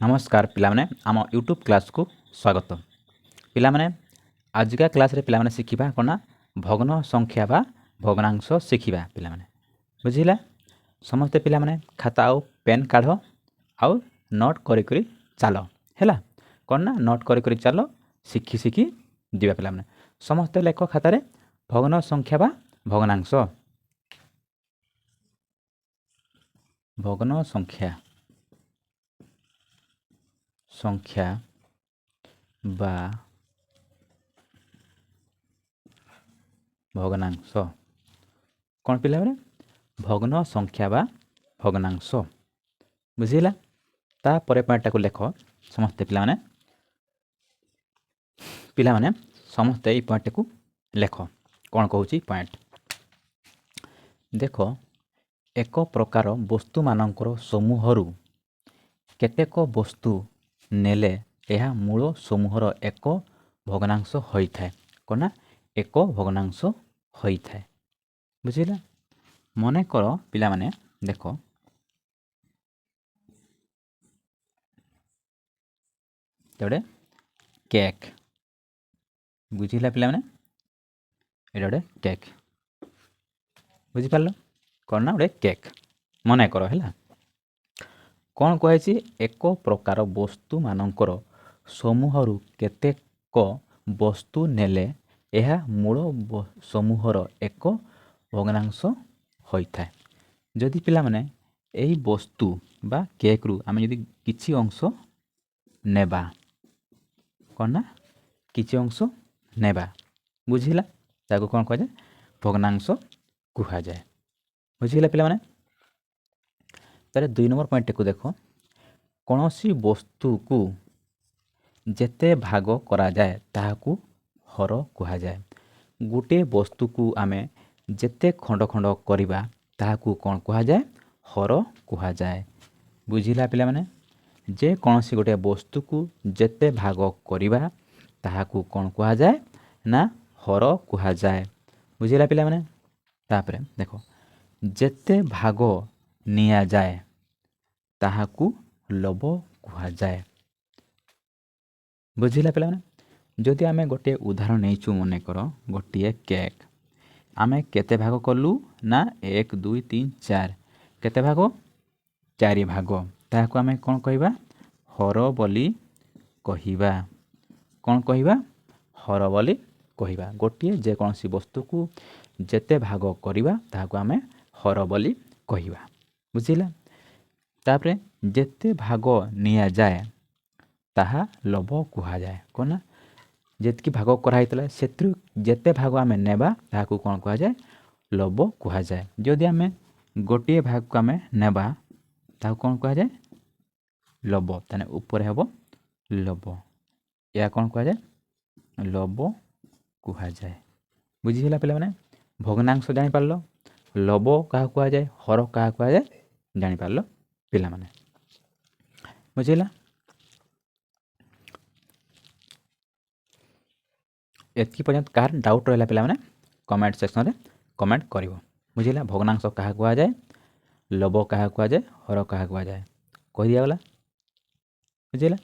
नमस्कार पिलामाने आम YouTube class को स्वागत। पिलामाने आजिका क्लास रे पिलामाने शिखिबा कोना भग्न संख्या बा भग्नांश शिखिबा पिलामाने बुझिला। समस्ते पिलामाने खाता आउ पेन काढ़ आउ नोट करी करी चालो हैला कोना नोट करी करी चालो शिखी शिखी दिबा पिलामाने। समस्ते लेख खाता रे भग्न संख्या बा भग्नांश भग्न संख्या संख्या बा भग्नांश कौन पिला भग्न संख्या बा भग्नांश बुझिला। तापर पॉइंट को लेख समस्ते पिलामाने समस्ते ये पॉइंट को लेख कौन कहूँ पॉइंट देख एक प्रकार वस्तु मानकर समूहरु केतेक वस्तु नेले यह मूल समूहर एक भग्नांश होइथाय कोना एक भग्नांश होइथाय बुझिला। मने कर पिला माने देख एडे केक बुझिला पिला माने एडे केक बुझि पारलो कोन ना एडे केक मने कर हैला कौन कहे एक प्रकार वस्तु मानकर समूहरु केतेक वस्तु नेले यह मूल समूहर एक भग्नांश होइथाय। जदि पिला माने एही वस्तु बा केक रु आमे जदि किछि अंश नेबा कोना किछि अंश नेबा बुझिला ताको कोन कह जाय भग्नांश कुहा जाय बुझिला पिला माने। तारे 2 नंबर पॉइंट को देखो कौनसी वस्तु को जेते भाग करा जाए ताहाकू हर कुहा जाए। गोटे वस्तु को आमे जेते खंड खंड करिबा ताहाकू कोन कुहा जाए हर कुहा जाए बुझिला पिला माने। जे कौनसी गोटे वस्तु को जेते भाग करिबा ताहाकू कोन कुहा जाए ना हर कुहा जाए बुझिला पिला माने। तापरे देखो जेते भाग निया जाए ताहाकू लोभ कुहा जाए बुझिला पिला माने। जदि आमे गोटे उदाहरण नैचु मने कर गोटे केक आमे केते भाग कलु ना 1 2 3 4 केते भाग 4 भाग ताहाकू आमे कोन कहिबा हर बोली कहिबा कोन कहिबा हर बोली कहिबा। गोटे जे कोनसी वस्तु को जेते भाग करिबा ताहाकू आमे हर बोली कहिबा बुझिला। तापरे जेते भाग निया जाए ताहा लोभ कुहा जाए कोना जेतकी भाग करा हितला सेत्रु जेते भाग आमे नेबा ताहाकू कोन कुहा जाए लोभ कुहा जाए। जदि आमे गोटे भाग को आमे नेबा ताहाकू कोन कुहा जाए लोभ ताने ऊपर हेबो लोभ या कोन कुहा जाए लोभ कुहा जाए बुझिला पिला माने। भग्नांश जानि पारलो लोभ काहा कुहा जाए हर काहा कुहा जाए जानि पारलो पिला माने बुझिला। एतकी पर्यंत कार डाउट रहला पिला माने कमेंट सेक्शन रे कमेंट करिवो बुझिला। भग्नांश काहा कुहा जाए लोभ काहा कुहा जाए हर काहा कुहा जाए कहि दिया गला बुझिला।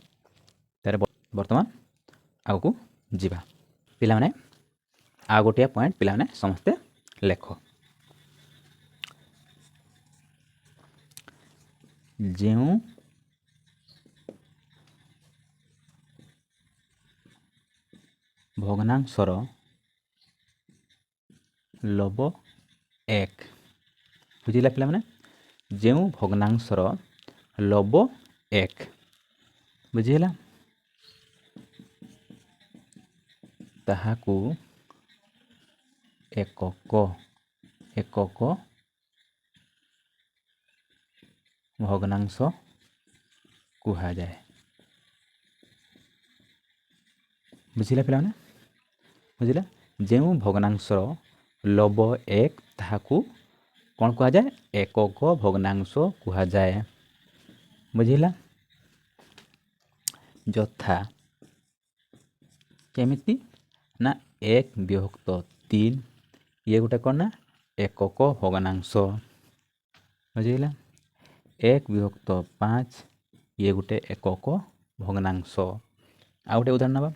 तारे वर्तमान आगु जिबा पिला माने आ गोटिया पॉइंट पिला माने समस्ते लेखो जेउ भग्नांशर लोभ 1 बुझिला पिला माने जेउ भग्नांशर लोभ 1 बुझिला ताहाकू एकक एकक भग्नांश कुहा जाए बुझिला पिला माने बुझिला। जेउ भग्नांशर लोभ 1 ताहाकू कोन कुहा जाए एकक भग्नांश कुहा जाए बुझिला। यथा केमिति ना 1 विभक्त 3 ये गोटे कोन ना एकक भग्नांश बुझिला। 1 विभक्त 5 ये गोटे एकक भग्नांश। आ गोटे उदाहरण ना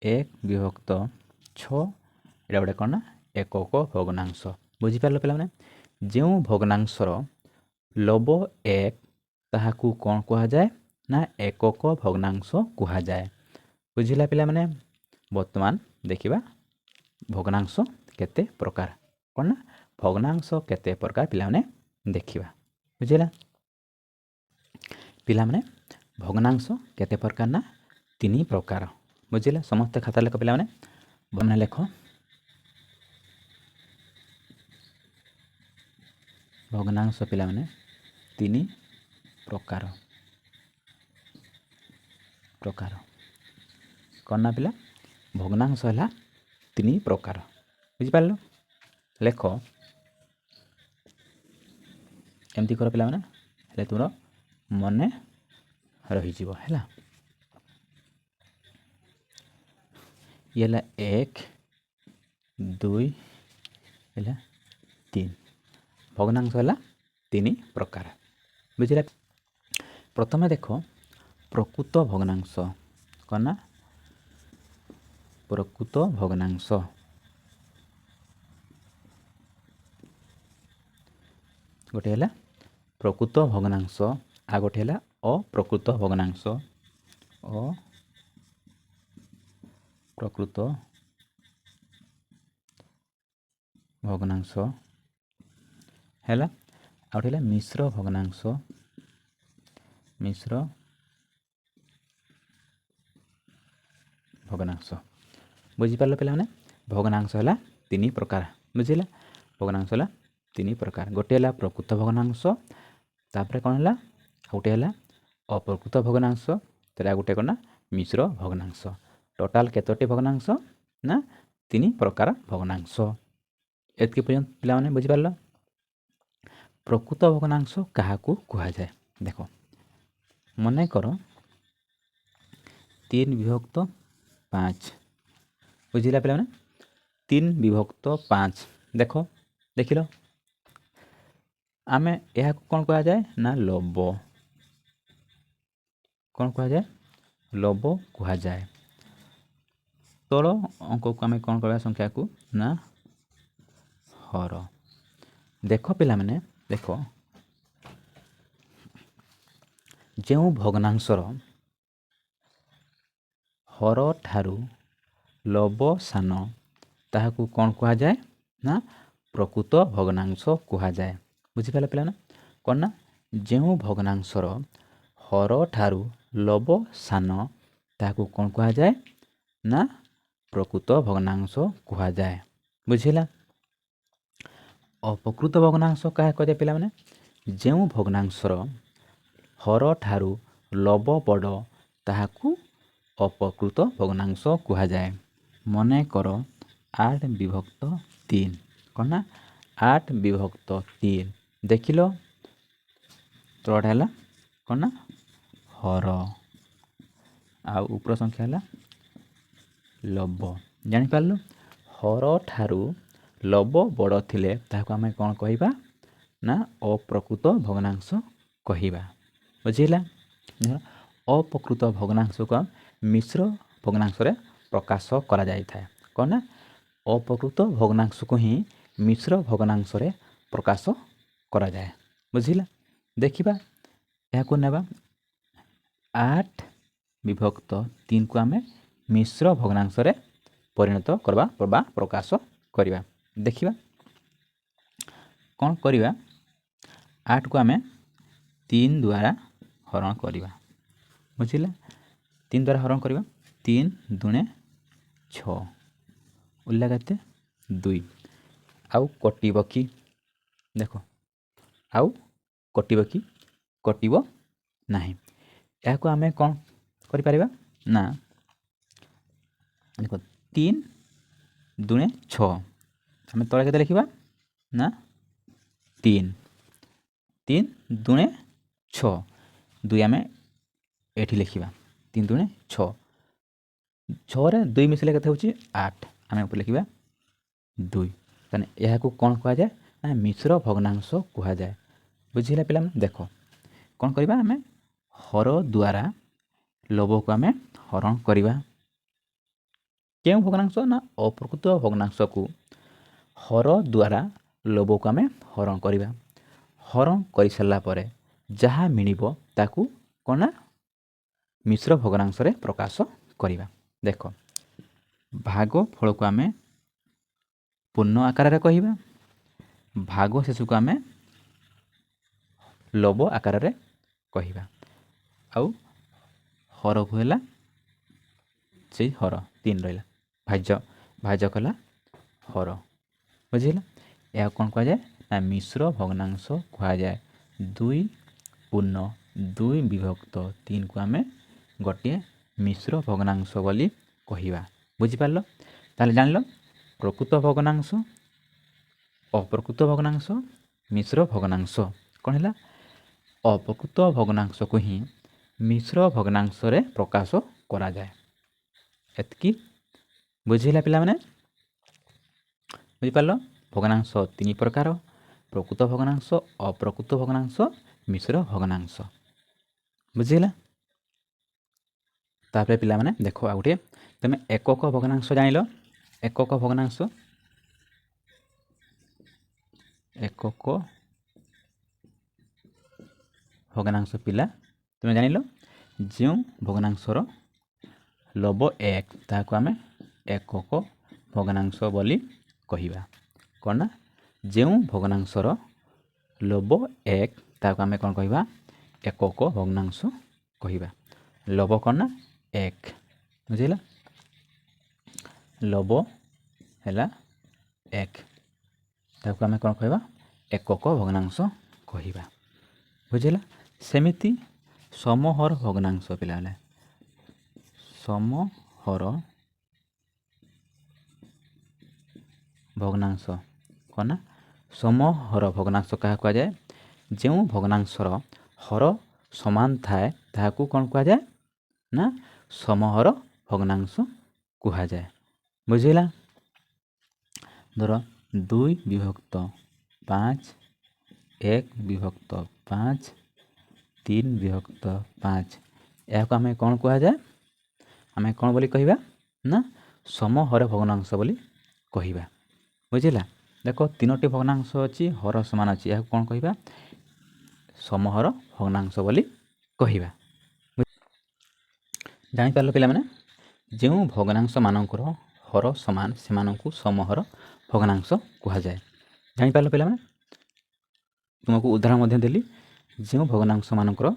1/6 एटा गोटे कौन ना एकक भग्नांश। बुझिपार पे जो भग्नांशर लब 1 ताहाकू कौन कहा जाए ना एकक भग्नांश कहा जाए। बुझिला पिला माने वर्तमान देखिबा भग्नांश केते प्रकार कौन ना भग्नांश केते प्रकार पिला माने देखिबा। बुझिला पिला माने भग्नांश केते प्रकार ना 3 प्रकार। बुझिला समस्त खाता लेख पिला माने बना लेख भग्नांश पिला माने 3 प्रकार प्रकार कौन ना पिला भग्नांश है 3 प्रकार। बुझिपार लेख एमती कर पिला माने हेले तुम मने रही जीवो हैला। ये 1 2 3 भग्नांश है 3 प्रकार। बुझिला प्रथम देख प्रकृत भग्नांश कौन ना प्रकृत भग्नांश गोटे है प्रकृत भग्नांश आ गोटे है अप्रकृत भग्नांश। अप्रकृत भग्नांश है आ गोटे है मिश्र भग्नांश। मिश्र भग्नांश बुझिपार पे भग्नांश है 3 प्रकार। बुझिला भग्नांश है 3 प्रकार गोटे है प्रकृत भग्नांश तापर कौन है गोटे है अप्रकृत भग्नांश तेरा गोटे कौन ना मिश्र भग्नांश। टोटाल केतोटी भग्नांश ना 3 प्रकार भग्नांश। एतकी पर्यंत पिला माने बुझिपार प्रकृत भग्नांश क्या कहा जाए देख मन कर 3/5 बुझिला पे 3/5 देख देख लो आम यह कौन कहा जाए ना लब कौन कहा जाए लब कहा जाए। तल अंक को आम कौन करवा संख्या को ना हर। देख पिला माने देख जो भग्नांशर हर ठारू लब सान ताहाकू कौन कहा जाए ना प्रकृत भग्नांश कहा जाए। बुझिपारे पिला ना कौन ना जो भग्नांशर हर ठारू लब सान ताहाकू कौन कहा जाए ना प्रकृत भग्नांश कहा जाए। बुझिला अप्रकृत भग्नांश क्या कह पिला माने जो भग्नांशर हर ठारू लब बड़ ताहाकू अप्रकृत भग्नांश कहा जाए। मन कर 8/3 कौन ना 8/3 देख लो तलटा है कौन ना हर आ ऊपर संख्या है लब। जापार हर ठारू लब बड़ थिले ताहाकू आमे कौन कहिबा ना अप्रकृत भग्नांश कहिबा। बुझिला अप्रकृत भग्नांश को मिश्र भग्नांश रे प्रकाश करा जाय थाए कौन ना अप्रकृत भग्नांश को ही मिश्र भग्नांश रे प्रकाश करा जाए। बुझिला देखिबा यह को नेबा 8/3 को आमे मिश्र भग्नांश रे परिणत करबा प्रबा प्रकाश करिबा। देखिबा कौन करिबा 8 को आमे 3 द्वारा हरण करिबा। बुझिला 3 द्वारा हरण करिबा 3 दूने 6 उल्ला केते 2 आउ कटिबो कि देखो आउ कटिबो कि कटिबो नाही। या को आमे कौन करि परिबा ना देखो 3 दूने 6 आमे तळे केते लिखिबा ना 3 3 दूने 6 2 आमे एठी लिखिबा 3 दूने 6 6 रे 2 मिसले केते होची 8 आमे ऊपर लिखिबा 2 तने यह को कौन कहा जाए ना मिश्र भग्नांश कहा जाए। बुझिला पिला देखो कौन करिबा आमे ହର ଦ୍ୱାରା ଲୋଭକୁ ଆମେ ହରଣ କରିବା। କେଉଁ ଭଗ୍ନାଂଶ? ନା ଅପ୍ରକୃତ ଭଗ୍ନାଂଶକୁ ହର ଦ୍ୱାରା ଲୋଭକୁ ଆମେ ହରଣ କରିବା। ହରଣ କରିସାରିଲା ପରେ ଯାହା ମିଳିବ ତାକୁ କ'ଣ ନା ମିଶ୍ର ଭଗ୍ନାଂଶରେ ପ୍ରକାଶ କରିବା। ଦେଖ, ଭାଗ ଫଳକୁ ଆମେ ପୂର୍ଣ୍ଣ ଆକାରରେ କହିବା, ଭାଗ ଶେଷକୁ ଆମେ ଲୋଭ ଆକାରରେ କହିବା, ଆଉ ହରକୁ ହେଲା ସେଇ ହର 3 ରହିଲା, ଭାଜ୍ୟ କଲା ହର। ବୁଝିଲା? ଏହାକୁ କ'ଣ କୁହାଯାଏ? ନା ମିଶ୍ର ଭଗ୍ନାଂଶ କୁହାଯାଏ। 2 ପୂର୍ଣ୍ଣ 2 ବିଭକ୍ତ 3କୁ ଆମେ ଗୋଟିଏ ମିଶ୍ର ଭଗ୍ନାଂଶ ବୋଲି କହିବା। ବୁଝିପାରିଲ? ତାହେଲେ ଜାଣିଲ ପ୍ରକୃତ ଭଗ୍ନାଂଶ, ଅପ୍ରକୃତ ଭଗ୍ନାଂଶ, ମିଶ୍ର ଭଗ୍ନାଂଶ। କ'ଣ ହେଲା? ଅପ୍ରକୃତ ଭଗ୍ନାଂଶକୁ ହିଁ ମିଶ୍ର ଭଗ୍ନାଂଶରେ ପ୍ରକାଶ କରାଯାଏ। ଏତିକି ବୁଝିଲା ପିଲାମାନେ? ବୁଝିପାରିଲ? ଭଗ୍ନାଂଶ 3 ପ୍ରକାର: ପ୍ରକୃତ ଭଗ୍ନାଂଶ, ଅପ୍ରକୃତ ଭଗ୍ନାଂଶ, ମିଶ୍ର ଭଗ୍ନାଂଶ। ବୁଝିଲା? ତାପରେ ପିଲାମାନେ ଦେଖ, ଆଉ ଗୋଟିଏ ତୁମେ ଏକକ ଭଗ୍ନାଂଶ ଜାଣିଲ। ଏକକ ଭଗ୍ନାଂଶ ପିଲା ତୁମେ ଜାଣିଲ, ଯେଉଁ ଭଗ୍ନାଂଶର ଲୋଭ 1 ତାହାକୁ ଆମେ ଏକକ ଭଗ୍ନାଂଶ ବୋଲି କହିବା। କ'ଣ ନା? ଯେଉଁ ଭଗ୍ନାଂଶର ଲୋଭ 1 ତାହାକୁ ଆମେ କ'ଣ କହିବା? ଏକକ ଭଗ୍ନାଂଶ କହିବା। ଲୋଭ କ'ଣ ନା? 1। ବୁଝିଲା? ଲୋଭ ହେଲା 1, ତାକୁ ଆମେ କ'ଣ କହିବା? ଏକକ ଭଗ୍ନାଂଶ କହିବା। ବୁଝିଲା? ସେମିତି ସମହର ଭଗ୍ନାଂଶ ପିଲାମାନେ, ସମହର ଭଗ୍ନାଂଶ କ'ଣ ନା? ସମହର ଭଗ୍ନାଂଶ କାହାକୁ କୁହାଯାଏ? ଯେଉଁ ଭଗ୍ନାଂଶର ହର ସମାନ ଥାଏ ତାହାକୁ କ'ଣ କୁହାଯାଏ? ନା ସମହର ଭଗ୍ନାଂଶ କୁହାଯାଏ। ବୁଝିଲା? ଧର 2 ବିଭକ୍ତ 5, 1 ବିଭକ୍ତ 5, 3 ବିଭକ୍ତ 5, ଏହାକୁ ଆମେ କ'ଣ କୁହାଯାଏ? ଆମେ କ'ଣ ବୋଲି କହିବା? ନା ସମହର ଭଗ୍ନାଂଶ ବୋଲି କହିବା। ବୁଝିଲା? ଦେଖ, 3ଟି ଭଗ୍ନାଂଶ ଅଛି, ହର ସମାନ ଅଛି, ଏହାକୁ କ'ଣ କହିବା? ସମହର ଭଗ୍ନାଂଶ ବୋଲି କହିବା। ଜାଣିପାରିଲ ପିଲାମାନେ? ଯେଉଁ ଭଗ୍ନାଂଶମାନଙ୍କର ହର ସମାନ ସେମାନଙ୍କୁ ସମହର ଭଗ୍ନାଂଶ କୁହାଯାଏ। ଜାଣିପାରିଲ ପିଲାମାନେ? ତୁମକୁ ଉଦାହରଣ ମଧ୍ୟ ଦେଲି। ଯେଉଁ ଭଗ୍ନାଂଶମାନଙ୍କର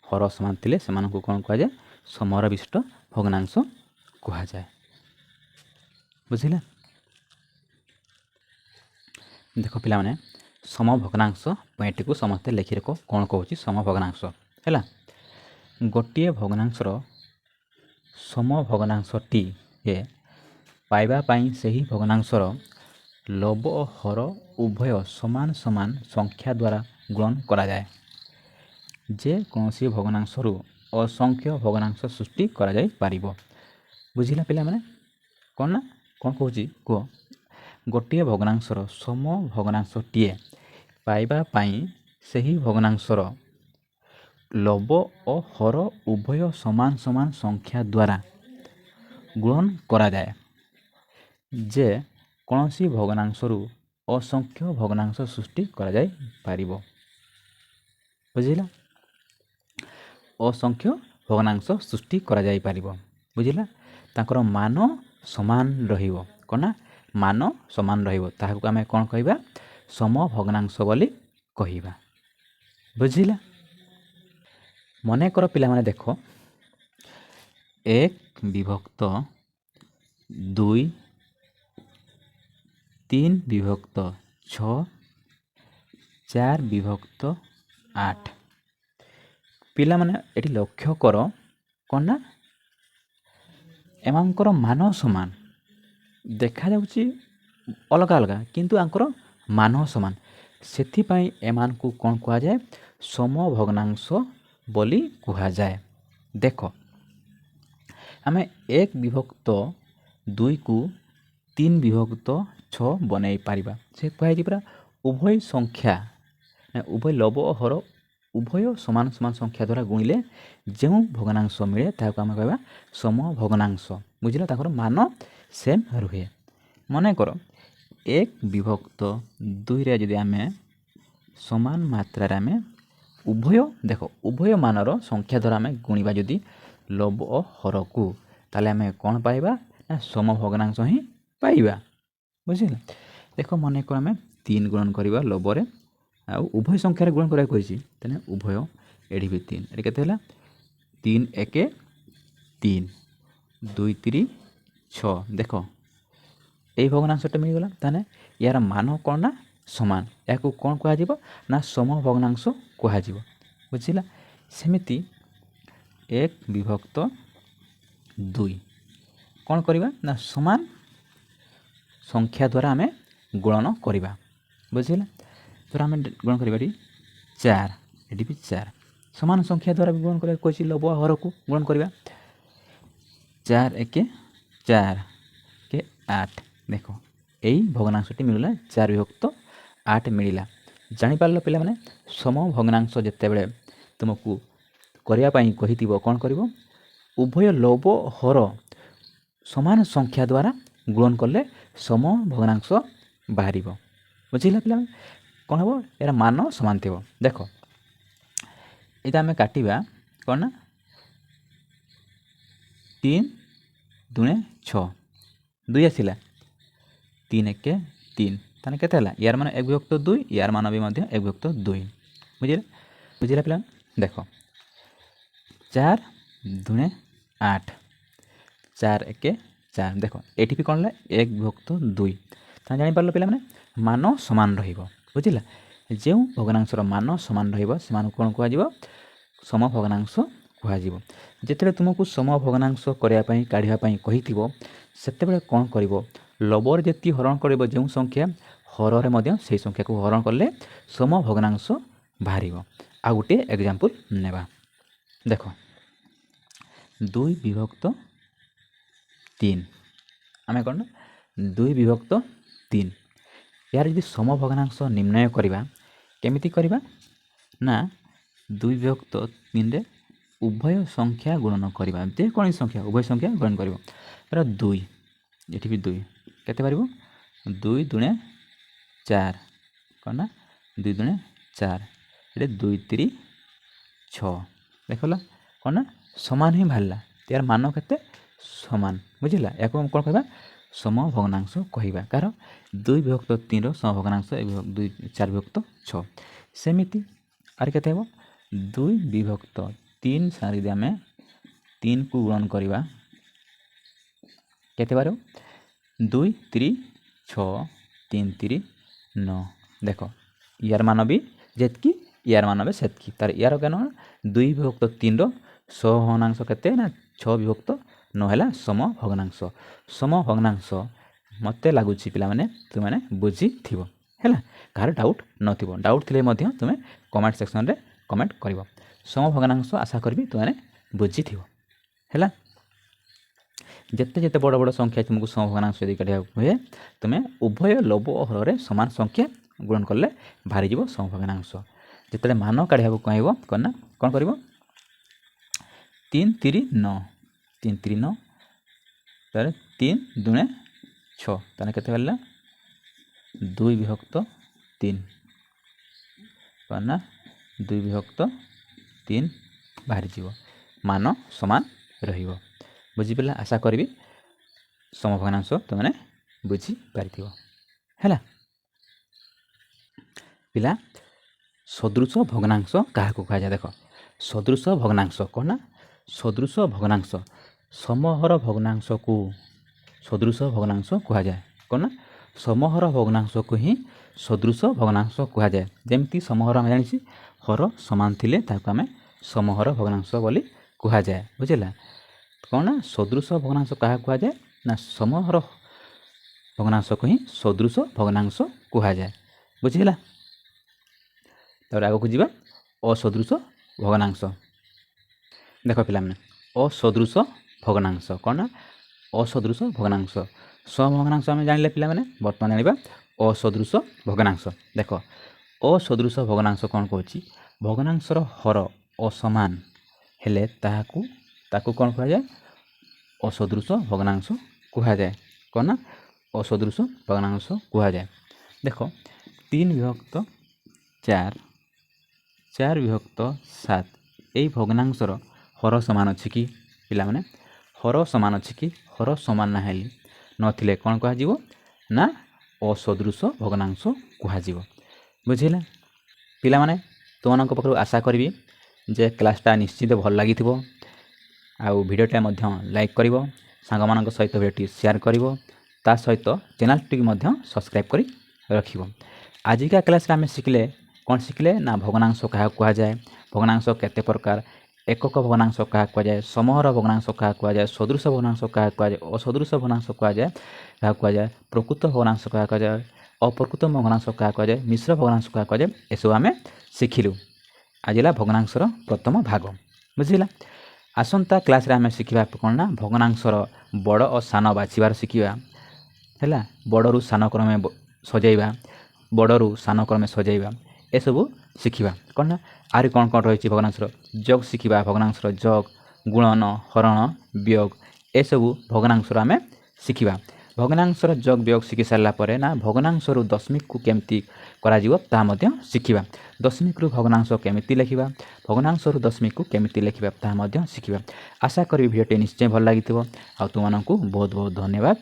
ହର ସମାନ ଥିଲେ ସେମାନଙ୍କୁ କ'ଣ କୁହାଯାଏ? ସମହର ବିଶିଷ୍ଟ ଭଗ୍ନାଂଶ କୁହାଯାଏ। ବୁଝିଲା? ଦେଖ ପିଲାମାନେ, ସମଭଗ୍ନାଂଶ ପଏଣ୍ଟଟିକୁ ସମସ୍ତେ ଲେଖି ରଖ। କ'ଣ କହୁଛି ସମଭଗ୍ନାଂଶ? ହେଲା, ଗୋଟିଏ ଭଗ୍ନାଂଶର ସମଭଗ୍ନାଂଶଟିଏ ପାଇବା ପାଇଁ ସେହି ଭଗ୍ନାଂଶର ଲୋଭ ଓ ହର ଉଭୟ ସମାନ ସମାନ ସଂଖ୍ୟା ଦ୍ୱାରା ଗୁଣନ କରାଯାଏ। ଯେ କୌଣସି ଭଗ୍ନାଂଶରୁ ଅସଂଖ୍ୟ ଭଗ୍ନାଂଶ ସୃଷ୍ଟି କରାଯାଇପାରିବ। ବୁଝିଲା ପିଲାମାନେ? କ'ଣ ନା? କ'ଣ କହୁଛି କୁହ? ଗୋଟିଏ ଭଗ୍ନାଂଶର ସମଭଗ୍ନାଂଶଟିଏ ପାଇବା ପାଇଁ ସେହି ଭଗ୍ନାଂଶର ଲୋଭ ଓ ହର ଉଭୟ ସମାନ ସମାନ ସଂଖ୍ୟା ଦ୍ୱାରା ଗୁଣନ କରାଯାଏ। ଯେ କୌଣସି ଭଗ୍ନାଂଶରୁ ଅସଂଖ୍ୟ ଭଗ୍ନାଂଶ ସୃଷ୍ଟି କରାଯାଇପାରିବ। ବୁଝିଲା? ଅସଂଖ୍ୟ ଭଗ୍ନାଂଶ ସୃଷ୍ଟି କରାଯାଇପାରିବ। ବୁଝିଲା? ତାଙ୍କର ମାନ ସମାନ ରହିବ। କ'ଣ ନା? ମାନ ସମାନ ରହିବ। ତାହାକୁ ଆମେ କ'ଣ କହିବା? ସମଭଗ୍ନାଂଶ ବୋଲି କହିବା। ବୁଝିଲା? ମନେକର ପିଲାମାନେ ଦେଖ, 1 ବିଭକ୍ତ 2, 3 ବିଭକ୍ତ 6, 4 ବିଭକ୍ତ 8। ପିଲାମାନେ ଏଠି ଲକ୍ଷ୍ୟ କର, କ'ଣ ନା? ଏମାନଙ୍କର ମାନ ସମାନ ଦେଖାଯାଉଛି, ଅଲଗା ଅଲଗା, କିନ୍ତୁ ଆଙ୍କର ମାନ ସମାନ। ସେଥିପାଇଁ ଏମାନଙ୍କୁ କ'ଣ କୁହାଯାଏ? ସମଭଗ୍ନାଂଶ ବୋଲି କୁହାଯାଏ। ଦେଖ, ଆମେ 1 ବିଭକ୍ତ 2କୁ 3 ବିଭକ୍ତ 6 ବନେଇ ପାରିବା। ସେ କୁହାଯାଇଛି ପୁରା ଉଭୟ ସଂଖ୍ୟା, ଉଭୟ ଲୋଭ ଓ ହର ଉଭୟ ସମାନ ସମାନ ସଂଖ୍ୟା ଦ୍ୱାରା ଗୁଣିଲେ ଯେଉଁ ଭଗ୍ନାଂଶ ମିଳେ ତାହାକୁ ଆମେ କହିବା ସମଭଗ୍ନାଂଶ। ବୁଝିଲ, ତାଙ୍କର ମାନ ସେମ୍ ରୁହେ। ମନେକର 1/2ରେ ଯଦି ଆମେ ସମାନ ମାତ୍ରାରେ ଆମେ ଉଭୟ ମାନର ସଂଖ୍ୟା ଦ୍ୱାରା ଆମେ ଗୁଣିବା ଯଦି ଲବ ଓ ହରକୁ, ତାହେଲେ ଆମେ କ'ଣ ପାଇବା ନା ସମଭଗ୍ନାଂଶ ହିଁ ପାଇବା। ବୁଝିଲ, ଦେଖ ମନେକର ଆମେ 3 ଗୁଣନ କରିବା ଲବରେ ଆଉ ଉଭୟ ସଂଖ୍ୟାରେ ଗୁଣ କରିବାକୁ କହିଛି, ତାହେଲେ ଉଭୟ ଏଠି ବି 3, ଏଠି କେତେ ହେଲା 3 1 3 2 3 6। ଦେଖ এই ଭଗ୍ନାଂଶଟା ମିଳିଗଲା, ତାହେଲେ ୟାର ମାନ କ'ଣ ନା ସମାନ। ଏହାକୁ କ'ଣ କୁହାଯିବ ନା ସମଭଗ୍ନାଂଶ କୁହାଯିବ। ବୁଝିଲା, ସେମିତି 1/2 କ'ଣ କରିବା ନା ସମାନ ସଂଖ୍ୟା ଦ୍ୱାରା ଆମେ ଗୁଣନ କରିବା। ବୁଝିଲା, ଧର ଆମେ ଗୁଣ କରିବା ଏଠି 4, ଏଠି ବି 4, ସମାନ ସଂଖ୍ୟା ଦ୍ୱାରା ବି ଗୁଣ କରିବାକୁ କହିଛି ଲବ ହରକୁ ଗୁଣ କରିବା। 4 1 4 କେ 8। ଦେଖ ଏଇ ଭଗ୍ନାଂଶଟି ମିଳିଲା 4/8 ମିଳିଲା। ଜାଣିପାରିଲ ପିଲାମାନେ, ସମଭଗ୍ନାଂଶ ଯେତେବେଳେ ତୁମକୁ କରିବା ପାଇଁ କହିଥିବ କ'ଣ କରିବ, ଉଭୟ ଲବ ହର ସମାନ ସଂଖ୍ୟା ଦ୍ୱାରା ଗୁଣନ କଲେ ସମଭଗ୍ନାଂଶ ବାହାରିବ। ବୁଝିଲା ପିଲାମାନେ, କ'ଣ ହେବ ଏହାର ମାନ ସମାନ ଥିବ। ଦେଖ ଏଇଟା ଆମେ କାଟିବା କ'ଣ ନା 3 2 6, 2 ଆସିଲା 3 1 3, ତାହେଲେ କେତେ ହେଲା ୟାର ମାନ 1/2, ୟାର ମାନ ବି ମଧ୍ୟ 1/2। ବୁଝିଲା ପିଲାମାନେ, ଦେଖ 4 2 8, 4 1 4, ଦେଖ ଏଠି ବି କ'ଣ ହେଲା 1/2। ତାହେଲେ ଜାଣିପାରିଲ ପିଲାମାନେ, ମାନ ସମାନ ରହିବ। ବୁଝିଲା, ଯେଉଁ ଭଗ୍ନାଂଶର ମାନ ସମାନ ରହିବ ସେମାନଙ୍କୁ କ'ଣ କୁହାଯିବ, ସମଭଗ୍ନାଂଶ କୁହାଯିବ। ଯେତେବେଳେ ତୁମକୁ ସମଭଗ୍ନାଂଶ କରିବା ପାଇଁ କାଢ଼ିବା ପାଇଁ କହିଥିବ ସେତେବେଳେ କ'ଣ କରିବ, ଲବରେ ଯେତିକି ହରଣ କରିବ ଯେଉଁ ସଂଖ୍ୟା, ହରରେ ମଧ୍ୟ ସେହି ସଂଖ୍ୟାକୁ ହରଣ କଲେ ସମଭଗ୍ନାଂଶ ବାହାରିବ। ଆଉ ଗୋଟିଏ ଏକ୍ଜାମ୍ପଲ୍ ନେବା। ଦେଖ 2/3, ଆମେ କ'ଣ ନା 2/3, ଏହାର ଯଦି ସମଭଗ୍ନାଂଶ ନିର୍ଣ୍ଣୟ କରିବା କେମିତି କରିବା ନା 2/3ରେ ଉଭୟ ସଂଖ୍ୟା ଗୁଣନ କରିବା। ଯେକୌଣସି ସଂଖ୍ୟା ଉଭୟ ସଂଖ୍ୟା ଗୁଣନ କରିବ। ଧର 2, ଏଠି ବି 2, କେତେ ପାରିବ 2 2 4, କ'ଣ ନା 2 2 4, ଏଠି 2 3 6। ଦେଖିଲ କ'ଣ ନା ସମାନ ହିଁ ବାହାରିଲା, ଏହାର ମାନ କେତେ ସମାନ। ବୁଝିଲା, ଏହାକୁ ଆମେ କ'ଣ କହିବା ସମଭଗ୍ନାଂଶ କହିବା। କାହାର 2/3ର ସମଭଗ୍ନାଂଶ 4/6। ସେମିତି ଆହୁରି କେତେ ହେବ 2/3 ସାଙ୍ଗରେ ଯଦି ଆମେ 3କୁ ଗୁଣନ କରିବା କେତେ ପାରିବ 2 3 6 3 3 9। ଦେଖ ୟାର ମାନ ବି ଯେତିକି ୟାର ମାନ ବି ସେତିକି, ତାର ୟାର କେନ 2/3ର ସମଭଗ୍ନାଂଶ କେତେ ନା 6/9 ହେଲା ସମଭଗ୍ନାଂଶ। ସମଭଗ୍ନାଂଶ ମୋତେ ଲାଗୁଛି ପିଲାମାନେ ତୁମେ ବୁଝିଥିବ। ହେଲା, କାହାର ଡାଉଟ୍ ନଥିବ। ଡାଉଟ୍ ଥିଲେ ମଧ୍ୟ ତୁମେ କମେଣ୍ଟ ସେକ୍ସନରେ କମେଣ୍ଟ କରିବ। ସମଭଗ୍ନାଂଶ ଆଶା କରିବି ତୁମେ ବୁଝିଥିବ। ହେଲା, ଯେତେ ବଡ଼ ବଡ଼ ସଂଖ୍ୟା ତୁମକୁ ସମଭଗ୍ନାଂଶ ଯଦି କାଢ଼ିବାକୁ ହୁଏ, ତୁମେ ଉଭୟ ଲବ ଓ ହରରେ ସମାନ ସଂଖ୍ୟା ଗୁଣନ କଲେ ବାହାରିଯିବ ସମଭଗ୍ନାଂଶ। ଯେତେବେଳେ ମାନ କାଢ଼ିବାକୁ କହିବ କ'ଣ ନା କ'ଣ କରିବ 3 3 9, 3 3 9, ତାହେଲେ 3 2 6, ତାହେଲେ କେତେ ବାହାରିଲା 2/3, କ'ଣ ନା 2/3 ବାହାରିଯିବ। ମାନ ସମାନ ରହିବ। ବୁଝିପାରିଲା, ଆଶା କରିବି ସମଭଗ୍ନାଂଶ ତୁମେ ବୁଝିପାରିଥିବ। ହେଲା ପିଲା, ସଦୃଶ ଭଗ୍ନାଂଶ କାହାକୁ କୁହାଯାଏ? ଦେଖ ସଦୃଶ ଭଗ୍ନାଂଶ କ'ଣ ନା ସଦୃଶ ଭଗ୍ନାଂଶ ସମହର ଭଗ୍ନାଂଶକୁ ସଦୃଶ ଭଗ୍ନାଂଶ କୁହାଯାଏ। କ'ଣ ନା ସମହର ଭଗ୍ନାଂଶକୁ ହିଁ ସଦୃଶ ଭଗ୍ନାଂଶ କୁହାଯାଏ। ଯେମିତି ସମହର ଆମେ ଜାଣିଛି ହର ସମାନ ଥିଲେ ତାହାକୁ ଆମେ ସମହର ଭଗ୍ନାଂଶ ବୋଲି କୁହାଯାଏ। ବୁଝିଲା, କ'ଣ ନା ସଦୃଶ ଭଗ୍ନାଂଶ କାହାକୁ କୁହାଯାଏ ନା ସମହର ଭଗ୍ନାଂଶକୁ ହିଁ ସଦୃଶ ଭଗ୍ନାଂଶ କୁହାଯାଏ। ବୁଝିହେଲା, ତାପରେ ଆଗକୁ ଯିବା ଅସଦୃଶ ଭଗ୍ନାଂଶ। ଦେଖ ପିଲାମାନେ, ଅସଦୃଶ ଭଗ୍ନାଂଶ କ'ଣ ନା ଅସଦୃଶ ଭଗ୍ନାଂଶ। ସମଭଗ୍ନାଂଶ ଆମେ ଜାଣିଲେ ପିଲାମାନେ, ବର୍ତ୍ତମାନ ଜାଣିବା ଅସଦୃଶ ଭଗ୍ନାଂଶ। ଦେଖ ଅସଦୃଶ ଭଗ୍ନାଂଶ କ'ଣ କହୁଛି ଭଗ୍ନାଂଶର ହର ଅସମାନ ହେଲେ ତାକୁ କ'ଣ କୁହାଯାଏ? ଅସଦୃଶ ଭଗ୍ନାଂଶ କୁହାଯାଏ। କ'ଣ ନା? ଅସଦୃଶ ଭଗ୍ନାଂଶ କୁହାଯାଏ। ଦେଖ 3 ବିଭକ୍ତ 4, 4 ବିଭକ୍ତ 7 ଏଇ ଭଗ୍ନାଂଶର ହର ସମାନ ଅଛି କି ପିଲାମାନେ? ହର ସମାନ ଅଛି କି? ହର ସମାନ ନଥିଲେ କ'ଣ କୁହାଯିବ? ନା ଅସଦୃଶ ଭଗ୍ନାଂଶ କୁହାଯିବ। ବୁଝିଲା ପିଲାମାନେ? ତୁମମାନଙ୍କ ପାଖରୁ ଆଶା କରିବି ଯେ କ୍ଲାସ୍ଟା ନିଶ୍ଚିତ ଭଲ ଲାଗିଥିବ। ଆଉ ଭିଡ଼ିଓଟା ମଧ୍ୟ ଲାଇକ୍ କରିବ, ସାଙ୍ଗମାନଙ୍କ ସହିତ ଭିଡ଼ିଓଟି ସେୟାର କରିବ, ତା ସହିତ ଚ୍ୟାନେଲଟିକୁ ମଧ୍ୟ ସବସ୍କ୍ରାଇବ୍ କରି ରଖିବ। ଆଜିକା କ୍ଲାସ୍ରେ ଆମେ ଶିଖିଲେ କ'ଣ ଶିଖିଲେ? ନା ଭଗ୍ନାଂଶ କାହାକୁ କୁହାଯାଏ, ଭଗ୍ନାଂଶ କେତେ ପ୍ରକାର, ଏକକ ଭଗ୍ନାଂଶ କାହାକୁ କୁହାଯାଏ, ସମହର ଭଗ୍ନାଂଶ କାହାକୁ କୁହାଯାଏ, ସଦୃଶ ଭଗ୍ନାଂଶ କାହାକୁ କୁହାଯାଏ, ଅସଦୃଶ ଭଗ୍ନାଂଶ କାହାକୁ କୁହାଯାଏ, ପ୍ରକୃତ ଭଗ୍ନାଂଶ କାହାକୁ କୁହାଯାଏ, ଅପ୍ରକୃତ ଭଗ୍ନାଂଶ କାହାକୁ କୁହାଯାଏ, ମିଶ୍ର ଭଗ୍ନାଂଶ କାହାକୁ କୁହାଯାଏ, ଏସବୁ ଆମେ ଶିଖିଲୁ। ଆଜି ହେଲା ଭଗ୍ନାଂଶର ପ୍ରଥମ ଭାଗ। ବୁଝିଲା? ଆସନ୍ତା କ୍ଲାସ୍ରେ ଆମେ ଶିଖିବା କ'ଣ ନା ଭଗ୍ନାଂଶର ବଡ଼ ଓ ସାନ ବାଛିବାର ଶିଖିବା। ହେଲା? ବଡ଼ରୁ ସାନ କ୍ରମେ ସଜାଇବା, ବଡ଼ରୁ ସାନ କ୍ରମେ ସଜାଇବା, ଏସବୁ ଶିଖିବା। କ'ଣ ନା ଆହୁରି କ'ଣ ରହିଛି ଭଗ୍ନାଂଶର? ଯୋଗ ଶିଖିବା, ଭଗ୍ନାଂଶର ଯୋଗ, ଗୁଣନ, ହରଣ, ବିୟୋଗ, ଏସବୁ ଭଗ୍ନାଂଶର ଆମେ ଶିଖିବା। ଭଗ୍ନାଂଶର ଯୋଗ ବିୟୋଗ ଶିଖି ସାରିଲା ପରେ ନା ଭଗ୍ନାଂଶରୁ ଦଶମିକକୁ କେମିତି କରାଯିବ ତାହା ମଧ୍ୟ ଶିଖିବା। ଦଶମିକରୁ ଭଗ୍ନାଂଶ କେମିତି ଲେଖିବା, ଭଗ୍ନାଂଶରୁ ଦଶମିକକୁ କେମିତି ଲେଖିବା ତାହା ମଧ୍ୟ ଶିଖିବା। ଆଶା କରିବି ଭିଡ଼ିଓଟି ନିଶ୍ଚୟ ଭଲ ଲାଗିଥିବ। ଆଉ ତୁମମାନଙ୍କୁ ବହୁତ ବହୁତ ଧନ୍ୟବାଦ।